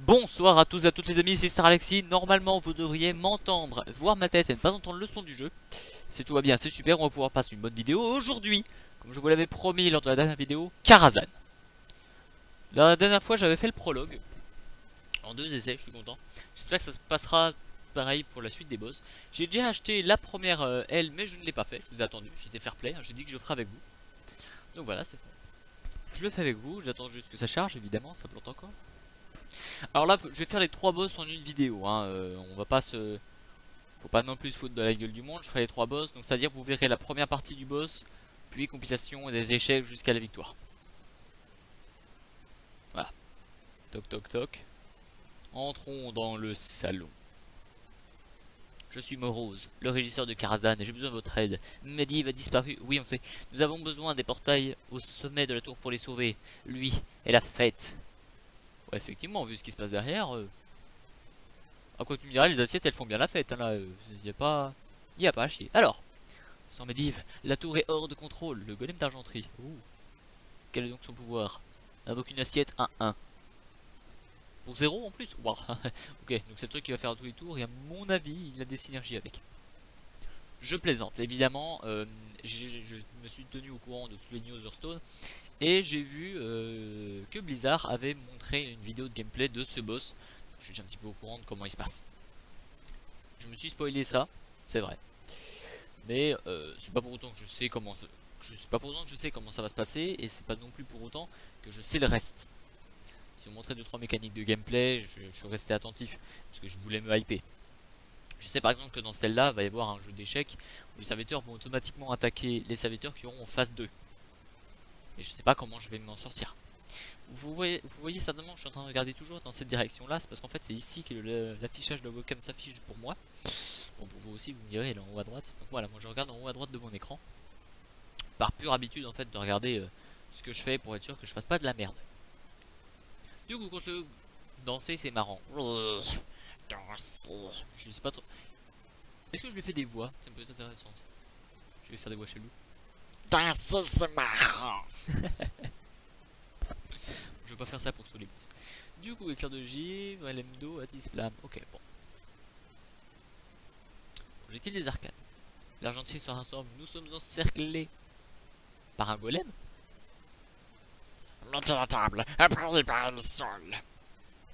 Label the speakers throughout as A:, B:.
A: Bonsoir à tous et à toutes les amis, c'est Star Alexis. Normalement vous devriez m'entendre, voir ma tête et ne pas entendre le son du jeu. Si tout va bien, c'est super, on va pouvoir passer une bonne vidéo. Aujourd'hui, comme je vous l'avais promis lors de la dernière vidéo, Karazhan. La dernière fois j'avais fait le prologue, en 2 essais, je suis content. J'espère que ça se passera pareil pour la suite des boss. J'ai déjà acheté la première aile mais je ne l'ai pas fait, je vous ai attendu, j'étais fair play, hein, j'ai dit que je le ferai avec vous. Donc voilà, c'est bon. Je le fais avec vous, j'attends juste que ça charge évidemment, ça plante encore. Alors là, je vais faire les 3 boss en une vidéo, hein. On va pas se... Faut pas non plus se foutre de la gueule du monde, je ferai les 3 boss, donc c'est à dire vous verrez la première partie du boss, puis compilation et des échecs jusqu'à la victoire. Voilà. Toc toc toc. Entrons dans le salon. Je suis Morose, le régisseur de Karazhan, et j'ai besoin de votre aide. Medivh a disparu, oui on sait. Nous avons besoin des portails au sommet de la tour pour les sauver. Lui et la fête. Ouais effectivement, vu ce qui se passe derrière... Ah, quoi que tu me diras, les assiettes elles font bien la fête, hein, là, y a pas à chier. Alors, sans Medivh, la tour est hors de contrôle, le golem d'argenterie. Ouh. Quel est donc son pouvoir? Invoque une assiette 1-1. Pour 0 en plus. Waouh. Ok, donc c'est le truc qui va faire à tous les tours, et à mon avis, il a des synergies avec. Je plaisante, évidemment, je me suis tenu au courant de tous les news Hearthstone, et j'ai vu que Blizzard avait montré une vidéo de gameplay de ce boss. Je suis déjà un petit peu au courant de comment il se passe. Je me suis spoilé ça, c'est vrai. Mais c'est pas pour autant que je sais comment ça va se passer, et c'est pas non plus pour autant que je sais le reste. Si vous montrez 2-3 mécaniques de gameplay, je suis resté attentif parce que je voulais me hyper. Je sais par exemple que dans celle-là, il va y avoir un jeu d'échecs où les serviteurs vont automatiquement attaquer les serviteurs qui auront en phase 2. Et je sais pas comment je vais m'en sortir. Vous voyez certainement que je suis en train de regarder toujours dans cette direction-là, c'est parce qu'en fait c'est ici que l'affichage de la webcam s'affiche pour moi. Bon, pour vous aussi, vous me direz, il est en haut à droite. Donc voilà, moi je regarde en haut à droite de mon écran. Par pure habitude en fait de regarder ce que je fais pour être sûr que je fasse pas de la merde. Du coup, quand le danser c'est marrant. Danser. Je sais pas trop. Est-ce que je lui fais des voix? Ça peut être intéressant ça. Je vais faire des voix chelou. Danser c'est marrant. Je vais pas faire ça pour tous les boss. Du coup, éclair de givre, LM2, attise flamme. Ok, bon. J'ai-t-il des arcanes? L'argentier se rassemble, nous sommes encerclés par un golem. Mettez la table, après réparer le sol.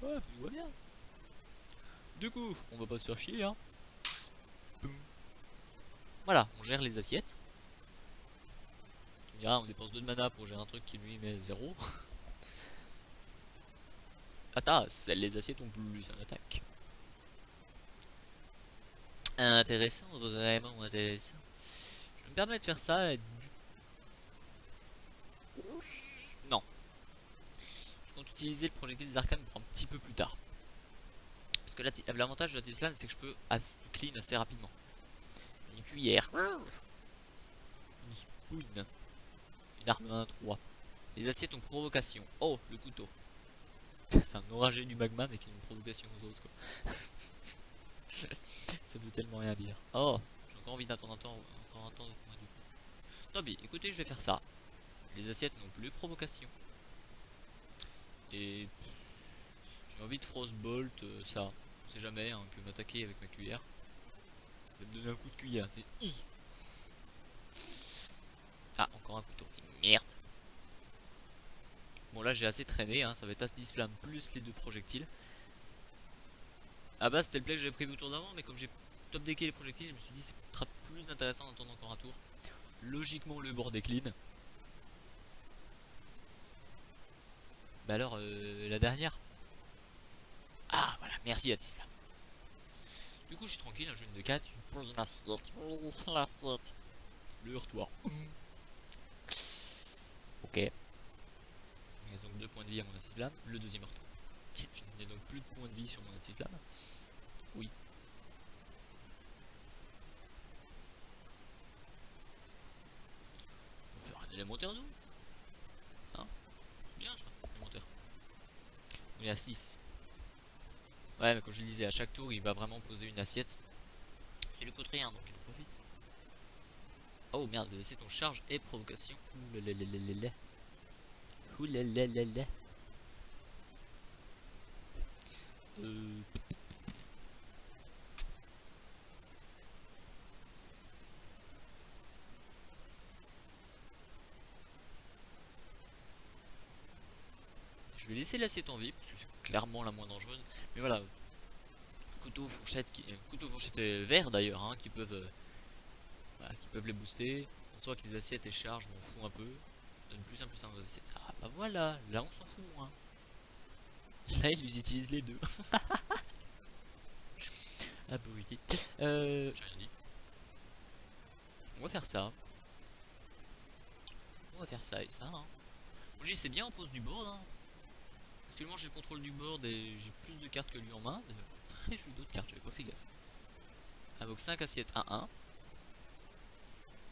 A: Ouais, tout va bien. Du coup, on va pas se faire chier, hein. Voilà, on gère les assiettes. Tu me diras, on dépense 2 de mana pour gérer un truc qui lui met 0. Attends, les assiettes ont plus en attaque. Intéressant, vraiment intéressant. Je me permets de faire ça. Non. Je compte utiliser le projectile des arcanes pour un petit peu plus tard. Parce que là, l'avantage de la Tislan, c'est que je peux clean assez rapidement. Une cuillère. Une spoon. Une arme 1-3. Les assiettes ont provocation. Oh, le couteau. C'est un oragé du magma mais qui a une provocation aux autres quoi. Ça veut tellement rien dire. Oh, j'ai encore envie d'attendre un temps. Encore un temps de du coup. Tant pis, écoutez, je vais faire ça. Les assiettes n'ont plus provocation. Et j'ai envie de Frostbolt, ça. On sait jamais, hein, on peut m'attaquer avec ma cuillère. Je vais me donner un coup de cuillère, c'est I. Ah, encore un couteau. Merde. Bon là j'ai assez traîné, hein, ça va être Astis Flamme plus les 2 projectiles. Ah bah c'était le play que j'avais prévu au tour d'avant, mais comme j'ai top decké les projectiles, je me suis dit c'est plus intéressant d'attendre encore un tour. Logiquement le bord décline. Bah alors la dernière. Ah voilà, merci Astis Flamme. Du coup je suis tranquille, un jeu de 4, tu poses une assiette. L'assiette. Le heurtoir. Ok. Il y a donc 2 points de vie à mon Astis Flamme, le deuxième heurtoir. Je n'ai donc plus de points de vie sur mon Astis Flamme. Oui. On va faire un élémentaire nous. Hein? C'est bien ça, élémentaire. On est à 6. Ouais, mais comme je le disais, à chaque tour il va vraiment poser une assiette. Il lui coûte rien donc il en profite. Oh merde, les assiettes ont charge et provocation. Oulalalala. Oulalalala. Euh... Je vais laisser l'assiette en vie, parce que c'est clairement la moins dangereuse. Mais voilà, couteau, fourchette, couteau, fourchette vert d'ailleurs, hein, voilà, qui peuvent les booster. En soit que les assiettes et charges, je m'en fous un peu. Donne plus un aux assiettes. Ah bah voilà, là on s'en fout moins. Là ils utilisent les deux. Ah bah oui. J'ai rien dit. On va faire ça. On va faire ça et ça. Hein. Moi c'est bien, on pose du board. Hein. Actuellement j'ai le contrôle du board et j'ai plus de cartes que lui en main. Très joli d'autres cartes, j'avais pas fait gaffe. Invoque 5 assiettes 1-1.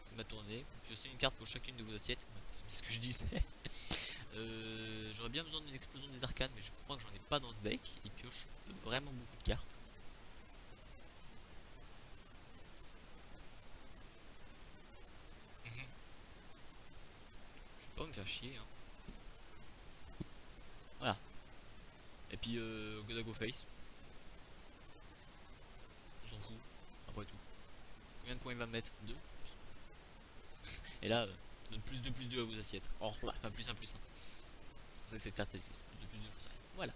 A: C'est ma tournée. Piocez une carte pour chacune de vos assiettes. Ouais, c'est bien ce que je disais. J'aurais bien besoin d'une explosion des arcanes, mais je crois que j'en ai pas dans ce deck. Il pioche vraiment beaucoup de cartes. Je vais pas me faire chier. Hein. Voilà. Et puis Godago Face. On s'en fout. Après tout. Combien de points il va me mettre? 2. Et là, donne plus 2 à vos assiettes. Oh, enfin plus 1 plus 1. Vous savez que cette carte elle c'est plus 2 je sais. Voilà.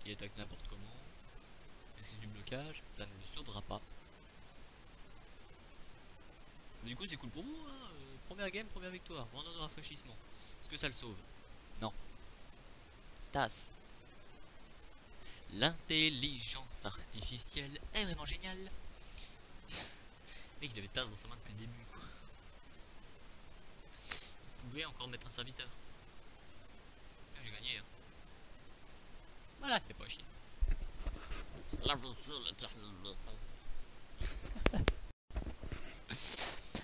A: Il attaque n'importe comment. C'est du blocage, ça ne le sauvera pas. Mais du coup c'est cool pour vous, hein. Première game, première victoire, vendeur de rafraîchissement. Est-ce que ça le sauve? Non. Tasse. L'intelligence artificielle est vraiment géniale. Mec il avait tasse dans sa main depuis le début quoi. Vous pouvez encore mettre un serviteur. Ah, j'ai gagné hein. Voilà, t'es pas chier.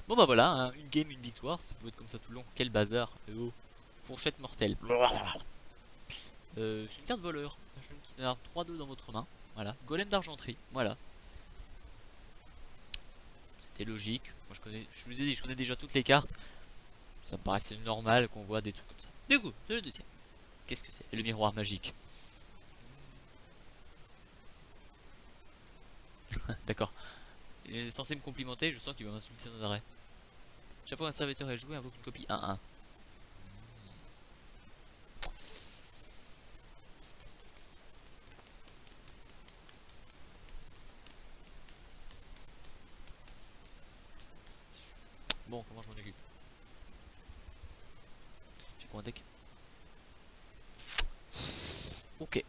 A: Bon bah voilà, hein, une game, une victoire, ça peut être comme ça tout le long. Quel bazar. Oh. Fourchette mortelle. C'est une carte voleur. Je une petite 3-2 dans votre main. Voilà. Golem d'argenterie. Voilà. C'était logique. Moi je vous ai dit, je connais déjà toutes les cartes. Ça me paraissait normal qu'on voit des trucs comme ça. Du coup, c'est le deuxième. Qu'est-ce que c'est? Le miroir magique. D'accord. Il est censé me complimenter, je sens qu'il va m'insulter sans arrêt. Chaque fois qu'un serviteur est joué, invoque une copie 1-1. Bon, comment je m'en occupe? J'ai quoi un deck? Ok.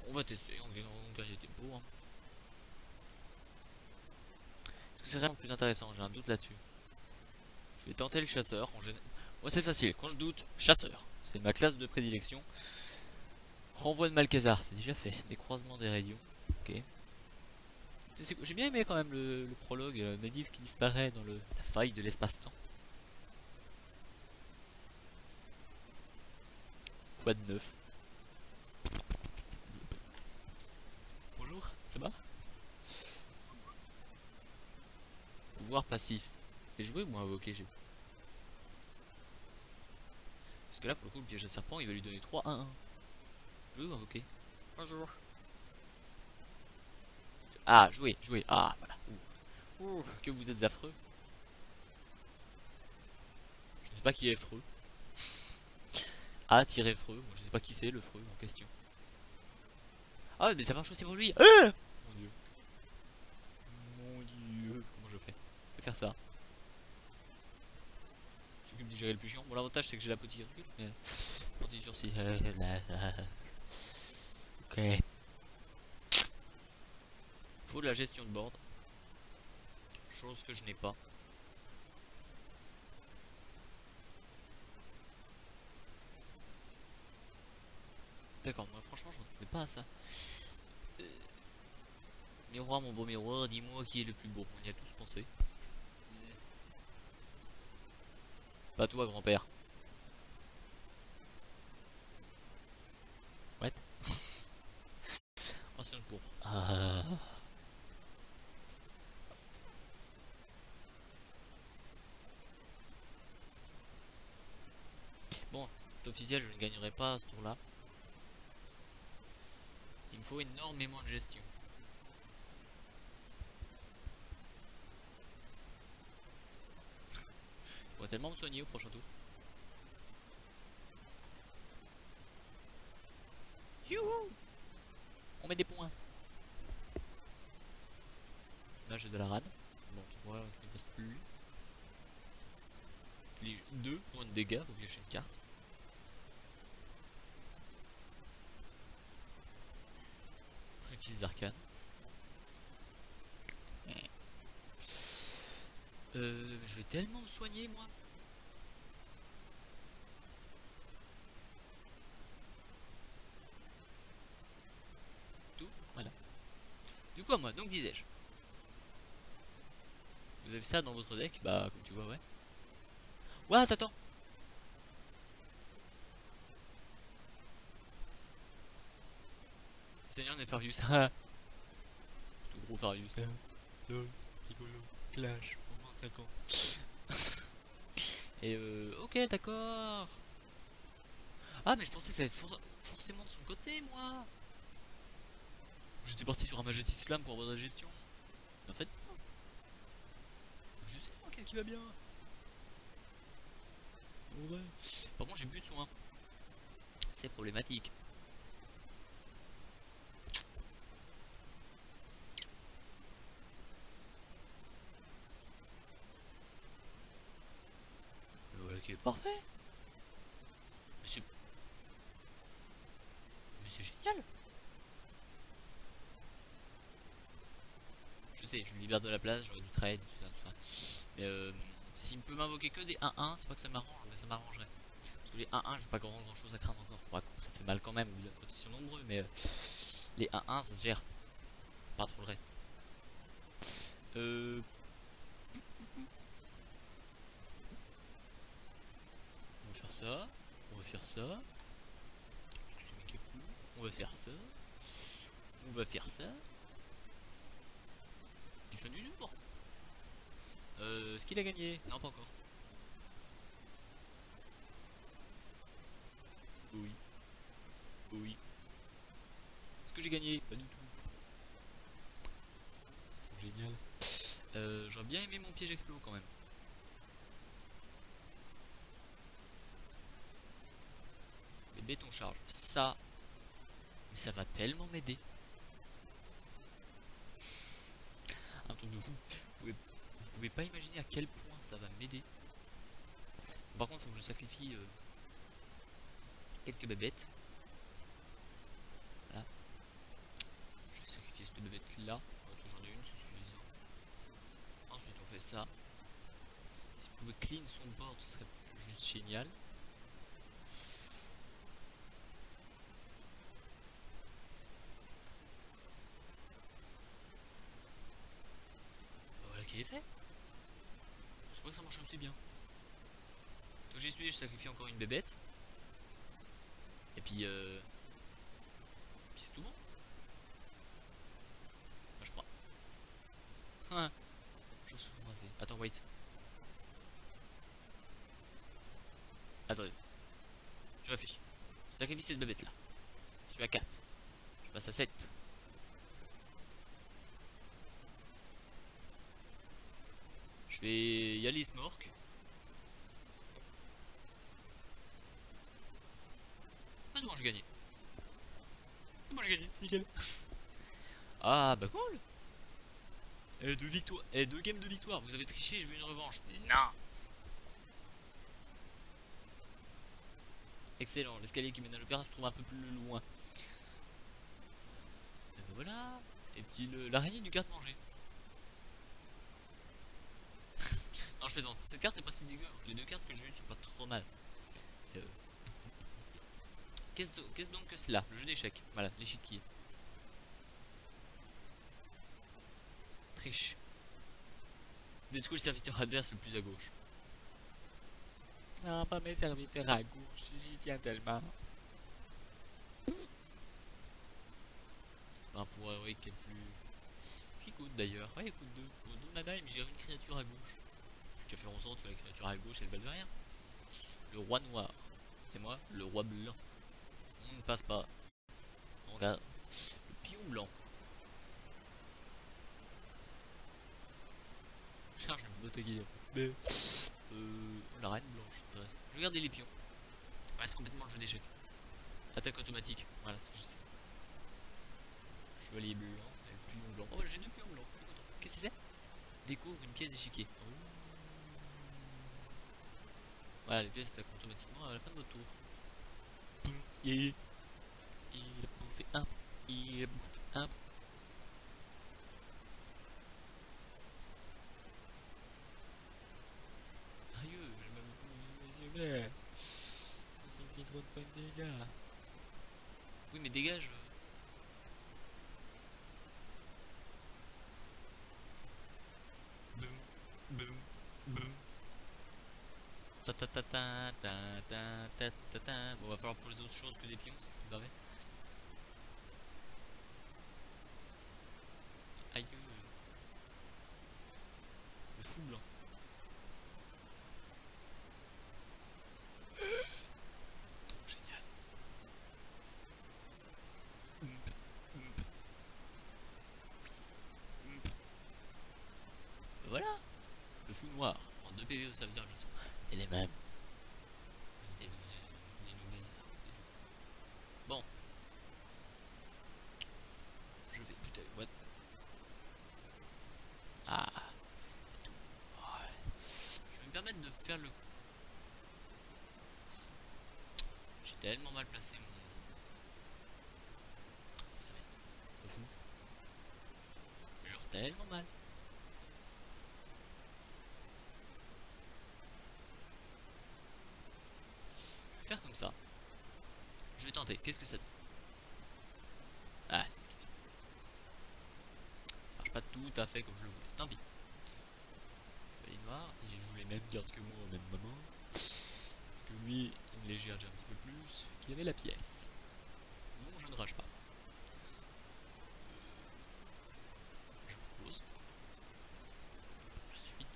A: On va tester, on guerrier tempo. Hein. Est-ce que c'est vraiment plus intéressant? J'ai un doute là-dessus. Je vais tenter le chasseur. Moi c'est facile, quand je doute, chasseur. C'est ma classe de prédilection. Renvoi de Malcazar, c'est déjà fait. Des croisements des rayons. Ok. J'ai bien aimé quand même le prologue, Medivh qui disparaît dans la faille de l'espace-temps. Quoi de neuf? Bonjour, ça va? Pouvoir passif. Et jouer ou invoquer j'ai. Parce que là pour le coup le piège à serpent il va lui donner 3-1-1. Jouer ou invoquer? Bonjour. Ah, jouer. Ah, voilà. Ouh, que vous êtes affreux. Je ne sais pas qui est freux. A-freux. Moi, je ne sais pas qui c'est le freux en question. Ah, mais ça marche aussi pour lui. Ah mon dieu. Mon dieu. Comment je fais? Je vais faire ça. Je s'occupe de gérer le plus chiant. Bon, l'avantage c'est que j'ai la petite recul. Mais. Si. Ok. Faut de la gestion de board. Chose que je n'ai pas. D'accord, moi franchement je ne m'attendais pas à ça. Miroir, mon beau miroir, dis-moi qui est le plus beau. On y a tous pensé. Pas toi, grand-père. What? Ancien pour. Ah. C'est officiel, je ne gagnerai pas à ce tour-là. Il me faut énormément de gestion. Je pourrais tellement me soigner au prochain tour. Youhou! On met des points. Là j'ai de la rade. Bon, tu vois qu'il ne passe plus. Les 2 points de dégâts, donc j'ai une carte. J'utilise arcane. Je vais tellement me soigner moi. Tout, voilà. Du coup à moi, donc disais-je. Vous avez ça dans votre deck? Bah comme tu vois, ouais. What? Attends. Seigneur Nefarius. Tout gros Farius. Lol, rigolo, clash, au moins 5 ans. Et ok d'accord. Ah mais je pensais que ça allait être forcément de son côté moi. J'étais parti sur un Majestis Flamme pour avoir de la gestion. Mais en fait non. Je sais moi qu'est-ce qui va bien. Ouais. Par contre j'ai plus de soin. C'est problématique. Ok, parfait. Mais c'est génial. Je sais, je me libère de la place, j'aurais du trade, tout ça, tout ça. Mais s'il peut m'invoquer que des 1-1, c'est pas que ça m'arrange, mais ça m'arrangerait. Parce que les 1-1, j'ai pas grand chose à craindre encore. Ouais, ça fait mal quand même, vu d'un côté ils sont nombreux, mais les 1-1, ça se gère. Pas trop le reste. On va faire ça. On va faire ça. On va faire ça. On va faire ça. Du fin du jour. Est-ce qu'il a gagné? Non, pas encore. Oui. Oui. Est-ce que j'ai gagné? Pas du tout. Génial. J'aurais bien aimé mon piège explo quand même. Mais béton charge. Ça. Mais ça va tellement m'aider. Un truc de fou. Vous pouvez pas imaginer à quel point ça va m'aider. Par contre, il faut que je sacrifie quelques bébêtes. Voilà. Je vais sacrifier cette bébête là. J'en ai une, c'est suffisant. Ensuite, on fait ça. Si vous pouvez clean son board, ce serait juste génial. Voilà qui est fait. C'est vrai que ça marche aussi bien. Donc j'y suis, je sacrifie encore une bébête. Et puis c'est tout bon. Enfin, je crois. Ah, je suis embrasé. Attends, wait. Attendez. Je réfléchis. Je sacrifie cette bébête là. Je suis à 4. Je passe à 7. Je vais y aller Smork. Ah, c'est bon, j'ai gagné. C'est bon, j'ai gagné. Nickel. Ah, bah cool. Et 2 victoires. Et 2 games de victoire. Vous avez triché, je veux une revanche. Non. Excellent. L'escalier qui mène à l'opéra se trouve un peu plus loin. Et ben voilà. Et puis l'araignée du garde-manger. Non, je plaisante. Cette carte est pas si dégueu. Les 2 cartes que j'ai eues sont pas trop mal. Qu'est-ce donc que cela? Le jeu d'échecs. Voilà, l'échiquier. Triche. Détruis le serviteur adverse le plus à gauche. Non, pas mes serviteurs à gauche. J'y tiens tellement. Un pour héroïque qui est plus. Qu'est-ce qu'il coûte d'ailleurs? Ouais, il coûte 2. Pour 2 mana, il me gère une créature à gauche. Tu as fait en sorte que la créature à gauche elle valait rien. Le roi noir. Et moi, le roi blanc. On ne passe pas. On regarde. Le pion blanc. Charge le bataillon. La reine blanche. Intéressant. Je vais regarder les pions. Ouais, c'est complètement le jeu d'échecs. Attaque automatique. Voilà ce que je sais. Chevalier blanc. Et le pion blanc. Oh, j'ai deux pions blancs. Je suis content. Qu'est-ce que c'est? Découvre une pièce d'échiquier. Oh. Voilà, les pièces s'attaquent automatiquement à la fin de votre tour. Il a bouffé un. Il a bouffé un. Sérieux, je m'aime. J'ai trop de points de dégâts. Oui, mais dégage. Boum, boum, boum. Ta ta ta ta ta ta ta ta ta. Bon, va falloir pour les autres choses que des pions, c'est plus barré. Aïe. Le fou blanc. Trop génial. Voilà. Le fou noir. En 2 PV, ça veut dire qu'ils sont. C'est les mêmes. Je dénommé ça. Bon. Je vais. Putain, what? Ah. Ouais. Je vais me permettre de faire le. J'ai tellement mal placé mon. Ça va être. Le fou. Genre tellement mal. Je vais faire comme ça. Je vais tenter. Qu'est-ce que ça donne? Ah, c'est ce qui. Ça marche pas tout à fait comme je le voulais. Tant pis. Il est noir. Il joue les mêmes cartes que moi au même moment. Parce que lui, il me les gère déjà un petit peu plus. Qu'il avait la pièce. Non, je ne rage pas. Je propose. La suite.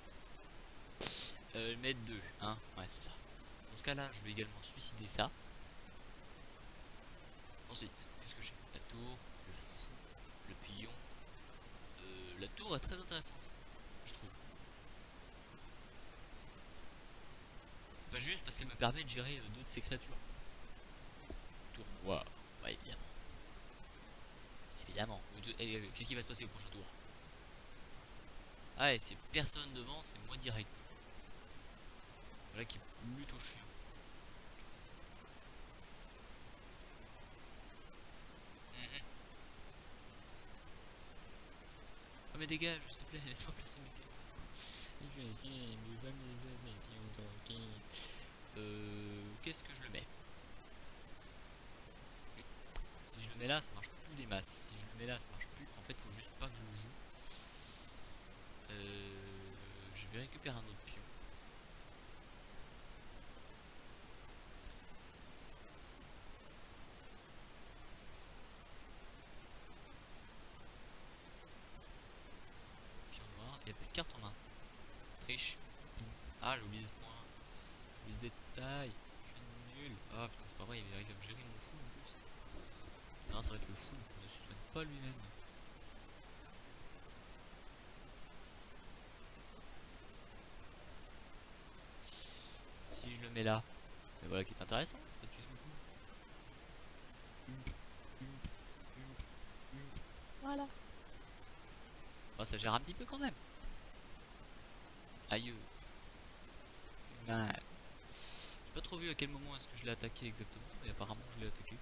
A: Mettre 2. Hein? Ouais, c'est ça. Dans ce cas-là, je vais également suicider ça. Ensuite, qu'est-ce que j'ai? La tour, le fou, le pion. La tour est très intéressante, je trouve. Pas juste parce qu'elle me permet de gérer d'autres de ces créatures. Tour noir. Ouais, évidemment. Évidemment. Qu'est-ce qui va se passer au prochain tour? Ah ouais, c'est personne devant, c'est moi direct. Voilà qui est plutôt chiant. Oh mais dégage, s'il te plaît, laisse-moi placer mes pieds. Qu'est-ce que je le mets? Si je le mets là, ça marche plus des masses. Si je le mets là, ça marche plus. En fait, faut juste pas que je le joue. Je vais récupérer un autre pion. Pion noir. Il n'y a plus de cartes en main. Triche. Ah, j'ai oublié ce point. J'ai oublié ce détail. Je suis nul. Ah putain, c'est pas vrai, il arrive à me gérer mon fou en plus. Non, c'est vrai que le fou ne se soigne pas lui-même. Si je le mets là, mais voilà qui est intéressant. Tu s'en fous. Voilà. Oh, ça gère un petit peu quand même. Aïe. Mal. J'ai pas trop vu à quel moment est-ce que je l'ai attaqué exactement, mais apparemment je l'ai attaqué.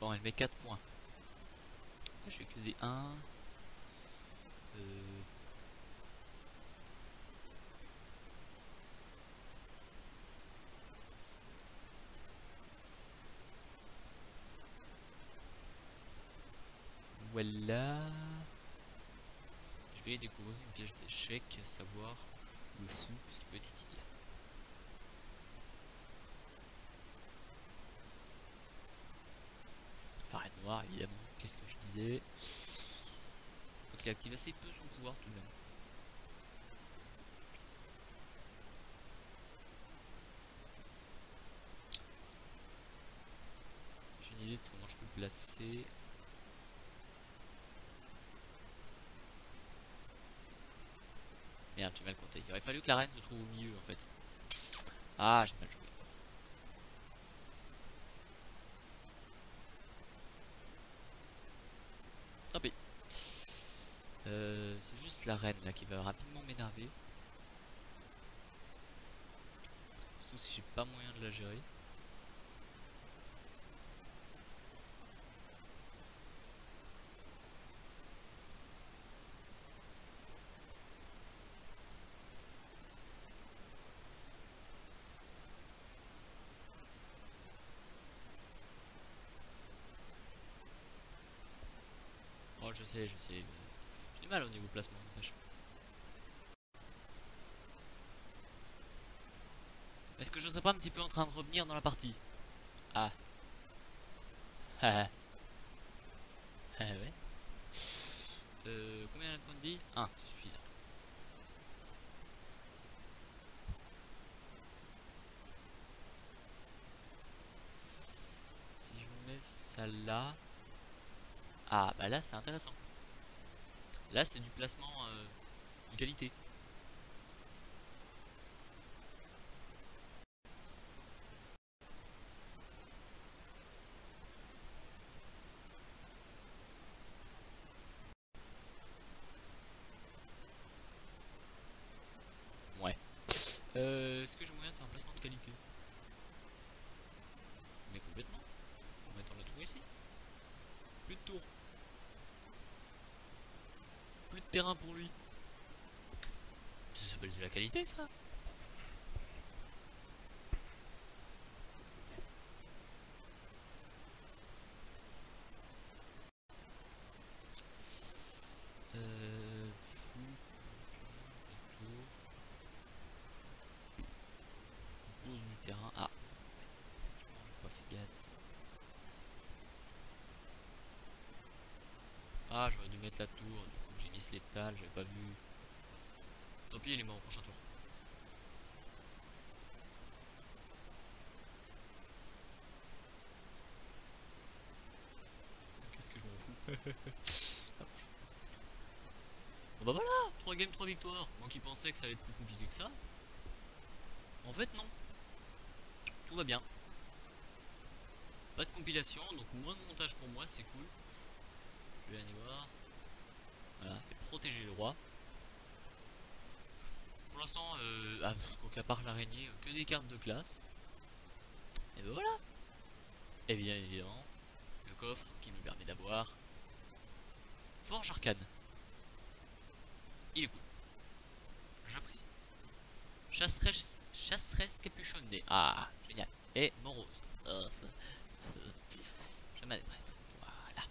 A: Bon, elle met 4 points. Là, je fais que des 1. Voilà. Je vais découvrir une piège d'échec, à savoir le fou, parce qu'il peut être utile. La reine noire, évidemment. Qu'est-ce que je disais? Donc il active assez peu son pouvoir tout de même. placer. Merde, j'ai mal compté. Il aurait fallu que la reine se trouve au milieu en fait. Ah, j'ai mal joué. Tant pis. C'est juste la reine là qui va rapidement m'énerver. Surtout si j'ai pas moyen de la gérer. Oh, je sais. J'ai du mal au niveau placement. Est-ce que je serais pas un petit peu en train de revenir dans la partie? Ah. Ah. Ah ouais. Combien de points de vie? 1, c'est suffisant. Si je vous mets ça là... Ah, bah là c'est intéressant. Là c'est du placement de qualité. Ouais. Est-ce que j'ai moyen de faire un placement de qualité? Mais complètement. En mettant la tour ici. Plus de tour. Plus de terrain pour lui. Ça s'appelle de la qualité ça. Fou. Tour. On pose du terrain. Ah. J'ai pas fait gaffe. Ah, j'aurais dû mettre la tour. Du coup, j'ai mis l'étal, j'avais pas vu. Tant pis, il est mort au prochain tour. Qu'est-ce que je m'en fous. Bon bah voilà, 3 games, 3 victoires. Moi qui pensais que ça allait être plus compliqué que ça. En fait non. Tout va bien. Pas de compilation, donc moins de montage pour moi, c'est cool. Je vais aller voir. Voilà, et protéger le roi. Pour l'instant, donc à part l'araignée, que des cartes de classe. Et ben voilà. Et bien évidemment, le coffre qui me permet d'avoir Forge Arcane. Il est cool. J'apprécie. Chasseresse capuchonnée. Ah, génial. Et morose. Jamais des prêtres. Voilà.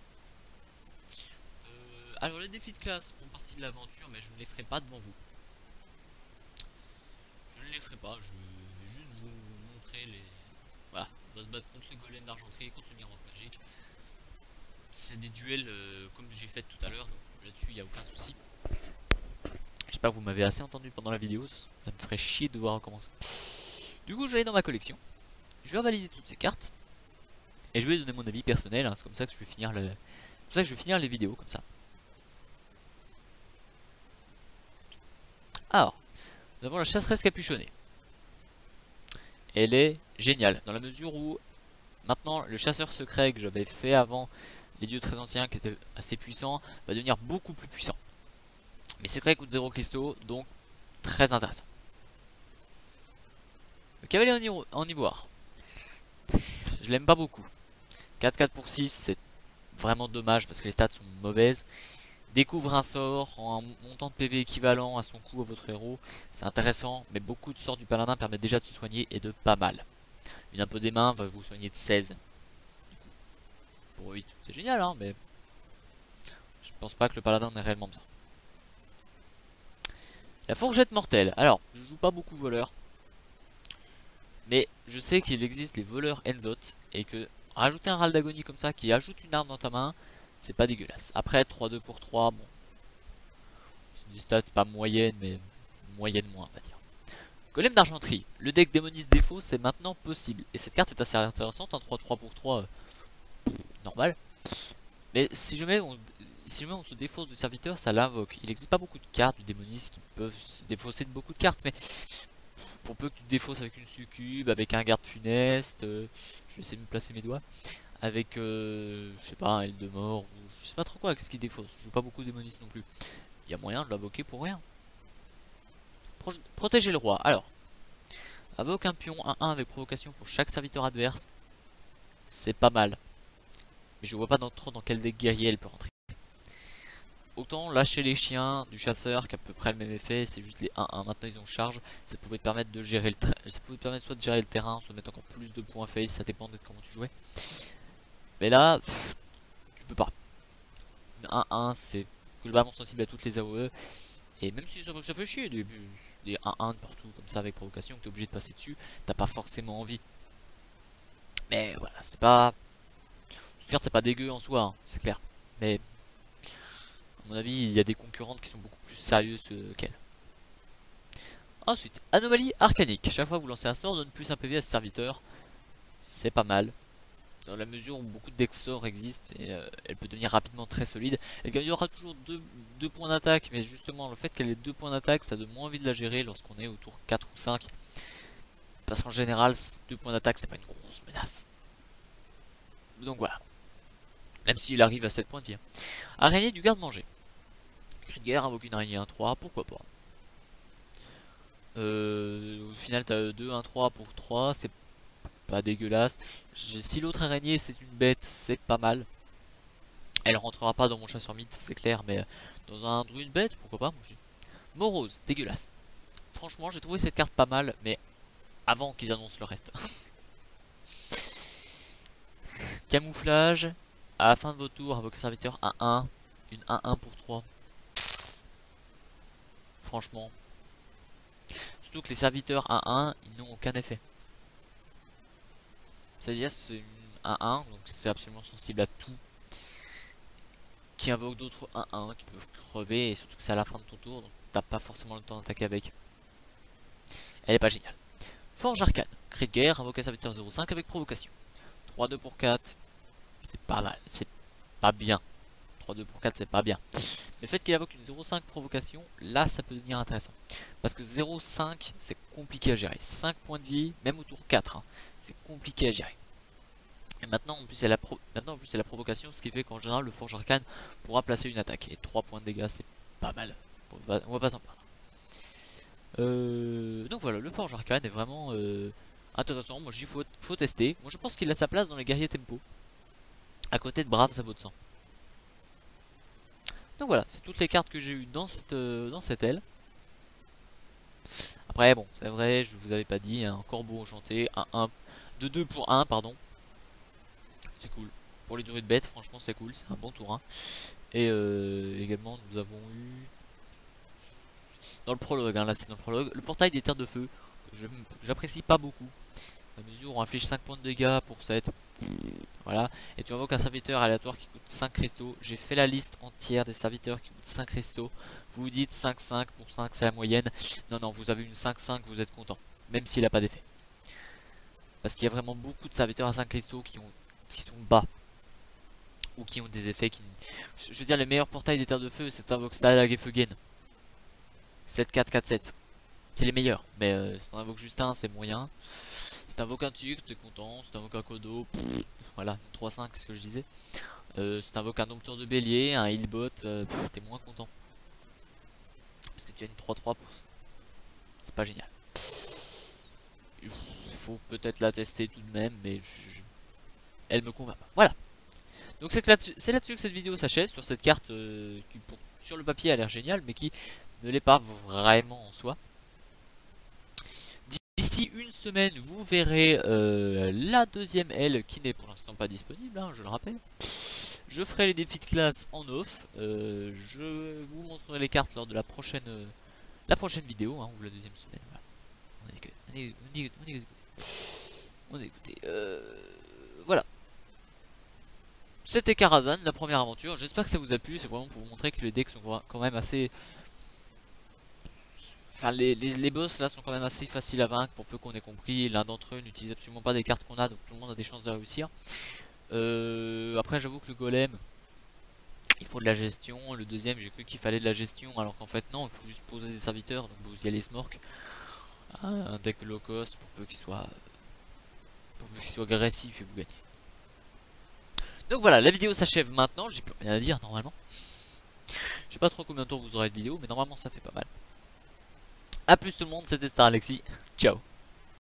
A: Alors les défis de classe font partie de l'aventure, mais je ne les ferai pas devant vous. Je ne les ferai pas, je vais juste vous montrer les... Voilà, on va se battre contre le golem d'argenterie et contre le miroir magique. C'est des duels comme j'ai fait tout à l'heure, donc là-dessus il n'y a aucun souci. J'espère que vous m'avez assez entendu pendant la vidéo, ça me ferait chier de devoir recommencer. Du coup je vais aller dans ma collection, je vais valider toutes ces cartes, et je vais donner mon avis personnel, hein. C'est comme ça que je vais finir les vidéos comme ça. Alors, nous avons la chasseresse capuchonnée. Elle est géniale, dans la mesure où maintenant le chasseur secret que j'avais fait avant les dieux très anciens qui étaient assez puissants va devenir beaucoup plus puissant. Mes secrets coûtent 0 cristaux, donc très intéressant. Le cavalier en ivoire, je l'aime pas beaucoup. 4-4 pour 6, c'est vraiment dommage parce que les stats sont mauvaises. Découvre un sort en un montant de PV équivalent à son coût à votre héros, c'est intéressant, mais beaucoup de sorts du paladin permettent déjà de se soigner et de pas mal. Une impôt des mains va vous soigner de 16. Pour 8, c'est génial hein, mais je pense pas que le paladin en ait réellement besoin. La fourchette mortelle, alors je joue pas beaucoup voleur, mais je sais qu'il existe les voleurs Enzot et que rajouter un râle d'agonie comme ça qui ajoute une arme dans ta main, c'est pas dégueulasse. Après 3-2 pour 3, bon, c'est des stats pas moyennes, mais moyenne moins on va dire. Golem d'argenterie, le deck démoniste défaut c'est maintenant possible. Et cette carte est assez intéressante, un 3-3 pour 3, non. normal. Mais si jamais on se défausse du serviteur, ça l'invoque. Il n'existe pas beaucoup de cartes du démoniste qui peuvent se défausser de beaucoup de cartes, mais pour peu que tu te défausses avec une succube, avec un garde funeste, je vais essayer de me placer mes doigts, avec, je sais pas, un aile de mort, ou je sais pas trop quoi avec ce qui défausse. Je joue pas beaucoup de démoniste non plus. Il y a moyen de l'invoquer pour rien. Protéger le roi. Alors, invoque un pion 1-1 avec provocation pour chaque serviteur adverse. C'est pas mal. Mais je vois pas trop dans quel deck guerrier elle peut rentrer. Autant lâcher les chiens du chasseur qui a à peu près le même effet, c'est juste les 1-1. Maintenant ils ont charge, ça pouvait te permettre de gérer ça pouvait te permettre soit de gérer le terrain, soit de mettre encore plus de points face, ça dépend de comment tu jouais. Mais là, tu peux pas. 1-1 c'est globalement sensible à toutes les AOE. Et même si ça fait chier, des 1-1 de partout comme ça avec provocation, que t'es obligé de passer dessus, t'as pas forcément envie. Mais voilà, c'est pas... Cette carte est pas dégueu en soi, hein, c'est clair. Mais à mon avis, il y a des concurrentes qui sont beaucoup plus sérieuses qu'elle. Ensuite, anomalie arcanique. Chaque fois que vous lancez un sort, donne plus un PV à ce serviteur. C'est pas mal. Dans la mesure où beaucoup de decks sorts existent, et elle peut devenir rapidement très solide. Elle gagnera toujours 2 points d'attaque, mais justement, le fait qu'elle ait 2 points d'attaque, ça donne moins envie de la gérer lorsqu'on est au tour 4 ou 5. Parce qu'en général, 2 points d'attaque, c'est pas une grosse menace. Donc voilà. Même s'il arrive à 7 points de vie. Araignée du garde-manger. Guerre invoque une araignée 1-3, pourquoi pas. Au final t'as 2-1-3 pour 3, c'est pas dégueulasse. Si l'autre araignée c'est une bête, c'est pas mal. Elle rentrera pas dans mon chasseur mythe, c'est clair, mais dans un druide bête, pourquoi pas. Morose, dégueulasse. Franchement j'ai trouvé cette carte pas mal, mais avant qu'ils annoncent le reste. Camouflage, à la fin de votre tour, invoque serviteur 1-1, une 1-1 pour 3. Franchement. Surtout que les serviteurs 1-1, ils n'ont aucun effet. C'est-à-dire c'est une 1-1, donc c'est absolument sensible à tout. Qui invoque d'autres 1-1 qui peuvent crever, et surtout que c'est à la fin de ton tour, donc t'as pas forcément le temps d'attaquer avec. Elle est pas géniale. Forge arcane, cri de guerre, invoque un serviteur 0-5 avec provocation. 3-2 pour 4, c'est pas mal, c'est pas bien. 3-2 pour 4 c'est pas bien. Le fait qu'il invoque une 0-5 provocation, là ça peut devenir intéressant. Parce que 0-5 c'est compliqué à gérer. 5 points de vie, même au tour 4, hein, c'est compliqué à gérer. Et maintenant en plus il y a la provocation, ce qui fait qu'en général le Forge Arcane pourra placer une attaque. Et 3 points de dégâts c'est pas mal. On va pas s'en plaindre. Donc voilà, le Forge Arcane est vraiment intéressant. Moi j'y faut tester. Moi je pense qu'il a sa place dans les guerriers tempo. À côté de Brave Sabot de Sang. Donc voilà, c'est toutes les cartes que j'ai eues dans cette aile. Après bon, c'est vrai, je vous avais pas dit, un corbeau enchanté, un 2-2 pour 1, pardon. C'est cool. Pour les druides bêtes, franchement c'est cool, c'est un bon tour 1. Et également nous avons eu... Dans le prologue, hein, là c'est dans le prologue, le portail des terres de feu, que j'apprécie pas beaucoup. À mesure où on inflige 5 points de dégâts pour 7. Voilà, et tu invoques un serviteur aléatoire qui coûte 5 cristaux. J'ai fait la liste entière des serviteurs qui coûtent 5 cristaux. Vous vous dites 5-5 pour 5 c'est la moyenne. Non, non, vous avez une 5-5, vous êtes content. Même s'il n'a pas d'effet. Parce qu'il y a vraiment beaucoup de serviteurs à 5 cristaux qui sont bas. Ou qui ont des effets qui... Je veux dire, les meilleurs portails des terres de feu, c'est invoque Stalag et Feugen. 7-4-4-7. C'est les meilleurs. Mais si t'en invoques juste un, c'est moyen. Si t'invoques un Tigre, t'es content. Si t'invoques un Kodo, voilà, 3-5, c'est ce que je disais. Si t'invoques un dompteur de bélier, un healbot, t'es moins content. Parce que tu as une 3-3 pour... C'est pas génial. Il faut peut-être la tester tout de même, mais elle me convainc pas. Voilà. Donc c'est là-dessus que cette vidéo s'achève, sur cette carte qui sur le papier a l'air géniale, mais qui ne l'est pas vraiment en soi. D'ici une semaine, vous verrez la deuxième aile qui n'est pour l'instant pas disponible, hein, je le rappelle. Je ferai les défis de classe en off. Je vous montrerai les cartes lors de la prochaine vidéo, hein, ou la deuxième semaine. Voilà. On est écouté. Voilà. C'était Karazhan, la première aventure. J'espère que ça vous a plu. C'est vraiment pour vous montrer que les decks sont quand même assez... Enfin, les boss là sont quand même assez faciles à vaincre pour peu qu'on ait compris. L'un d'entre eux n'utilise absolument pas des cartes qu'on a, donc tout le monde a des chances de réussir. Après j'avoue que le golem, il faut de la gestion. Le deuxième, j'ai cru qu'il fallait de la gestion, alors qu'en fait non, il faut juste poser des serviteurs. Donc vous y allez smork. Un deck low cost pour peu qu'il soit agressif et vous gagnez. Donc voilà, la vidéo s'achève maintenant. J'ai plus rien à dire normalement. Je sais pas trop combien de temps vous aurez de vidéo, mais normalement ça fait pas mal. A plus tout le monde, c'était Star Alexis. Ciao.